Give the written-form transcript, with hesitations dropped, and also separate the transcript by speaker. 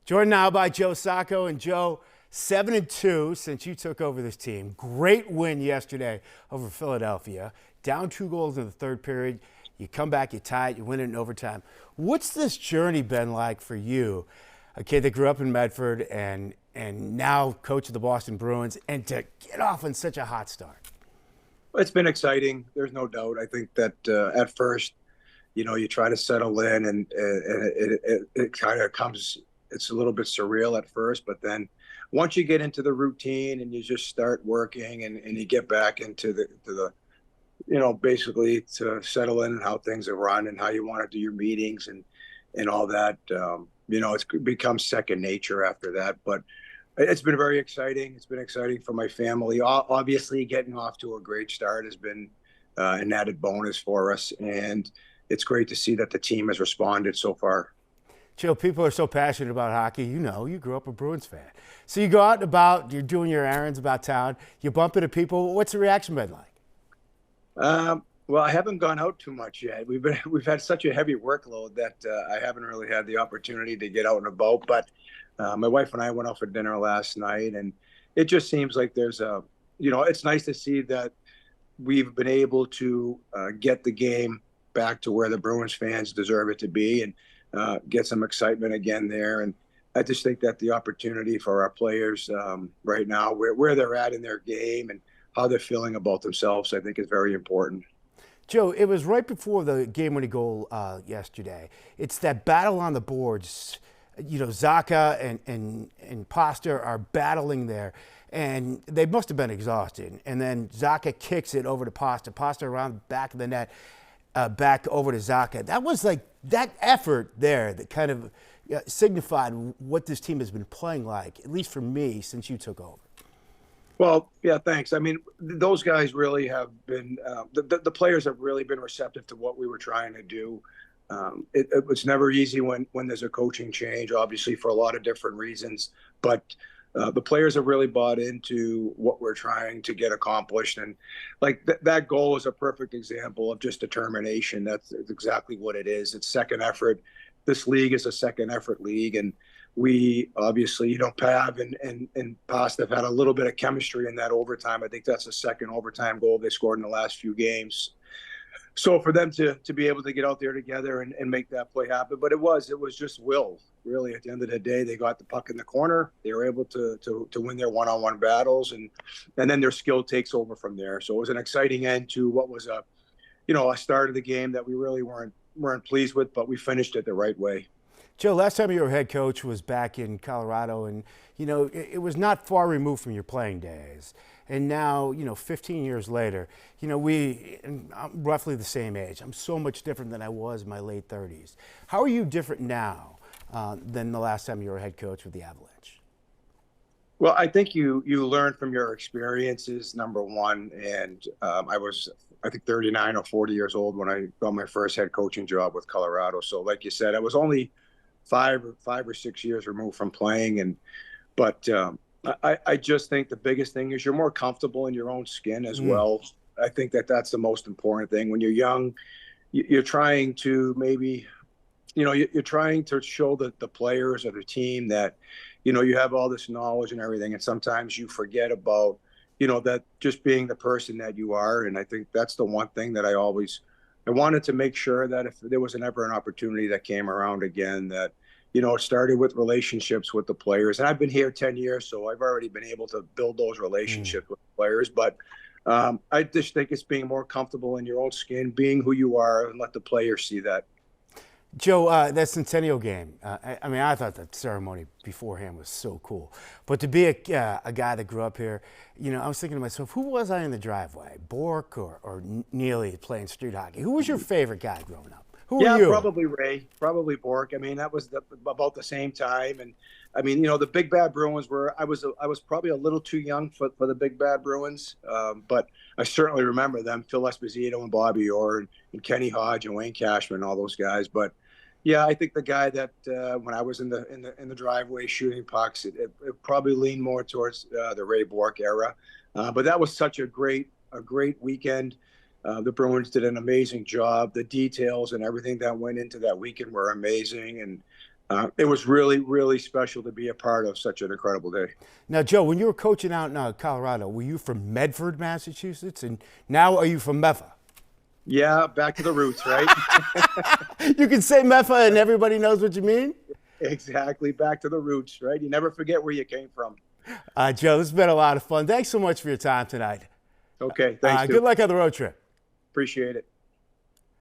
Speaker 1: Joined now by Joe Sacco. And Joe, 7-2 since you took over this team. Great win yesterday over Philadelphia. Down 2 goals in the third period. You come back, you tie it, you win it in overtime. What's this journey been like for you, a kid that grew up in Medford and now coach of the Boston Bruins, and to get off on such a hot start?
Speaker 2: It's been exciting. There's no doubt. I think that at first, you try to settle in, and it kind of comes. It's a little bit surreal at first, but then once you get into the routine and you just start working and you get back into the basically to settle in and how things are run and how you want to do your meetings and all that. It's become second nature after that. But it's been very exciting. It's been exciting for my family. Obviously, getting off to a great start has been an added bonus for us, and it's great to see that the team has responded so far.
Speaker 1: Joe, people are so passionate about hockey. You grew up a Bruins fan. So you go out and about, you're doing your errands about town, you bump into people. What's the reaction been like?
Speaker 2: Well, I haven't gone out too much yet. We've had such a heavy workload that I haven't really had the opportunity to get out and about. But my wife and I went out for dinner last night, and it just seems like it's nice to see that we've been able to get the game back to where the Bruins fans deserve it to be, and get some excitement again there. And I just think that the opportunity for our players right now, where they're at in their game and how they're feeling about themselves, I think is very important.
Speaker 1: Joe, it was right before the game-winning goal yesterday. It's that battle on the boards. Zacha and Pasta are battling there, and they must have been exhausted. And then Zacha kicks it over to Pasta. Pasta around the back of the net, back over to Zacha. That was like that effort there that kind of signified what this team has been playing like, at least for me, since you took over.
Speaker 2: Well, yeah, thanks. I mean, those guys really have been the players have really been receptive to what we were trying to do. It was never easy when there's a coaching change, obviously, for a lot of different reasons. But the players have really bought into what we're trying to get accomplished. And like that goal is a perfect example of just determination. That's exactly what it is. It's second effort. This league is a second effort league. And we obviously, Pav and Pasta have had a little bit of chemistry in that overtime. I think that's the second overtime goal they scored in the last few games. So for them to be able to get out there together and make that play happen, but it was just will. Really, at the end of the day, they got the puck in the corner. They were able to win their one-on-one battles, and then their skill takes over from there. So it was an exciting end to what was a start of the game that we really weren't pleased with, but we finished it the right way.
Speaker 1: Joe, last time you were head coach was back in Colorado, and it was not far removed from your playing days. And now, 15 years later, I'm roughly the same age. I'm so much different than I was in my late 30s. How are you different now than the last time you were head coach with the Avalanche?
Speaker 2: Well, I think you learn from your experiences, number one. And I was, I think, 39 or 40 years old when I got my first head coaching job with Colorado. So like you said, I was only five or 6 years removed from playing. But I just think the biggest thing is you're more comfortable in your own skin as well. I think that's the most important thing. When you're young, you're trying to maybe, you're trying to show the players or the team that, you have all this knowledge and everything. And sometimes you forget about, that just being the person that you are. And I think that's the one thing that I wanted to make sure that if there was ever an opportunity that came around again, that, it started with relationships with the players. And I've been here 10 years, so I've already been able to build those relationships with the players. But I just think it's being more comfortable in your own skin, being who you are, and let the players see that.
Speaker 1: Joe, that Centennial game, I thought the ceremony beforehand was so cool. But to be a guy that grew up here, I was thinking to myself, who was I in the driveway? Bork or Neely playing street hockey? Who was your favorite guy growing up? Who were you?
Speaker 2: Probably Ray, probably Bork. That was about the same time. And the Big Bad Bruins I was probably a little too young for the Big Bad Bruins. But I certainly remember them, Phil Esposito and Bobby Orr and Kenny Hodge and Wayne Cashman, all those guys. But yeah, I think the guy that when I was in the driveway shooting pucks, it probably leaned more towards the Ray Bork era. But that was such a great weekend. The Bruins did an amazing job. The details and everything that went into that weekend were amazing. And It was really, really special to be a part of such an incredible day.
Speaker 1: Now, Joe, when you were coaching out in Colorado, were you from Medford, Massachusetts? And now are you from Meffa?
Speaker 2: Yeah, back to the roots, right?
Speaker 1: You can say Meffa and everybody knows what you mean?
Speaker 2: Exactly, back to the roots, right? You never forget where you came from.
Speaker 1: Joe, this has been a lot of fun. Thanks so much for your time tonight.
Speaker 2: Okay, thanks.
Speaker 1: Good luck on the road trip.
Speaker 2: Appreciate it.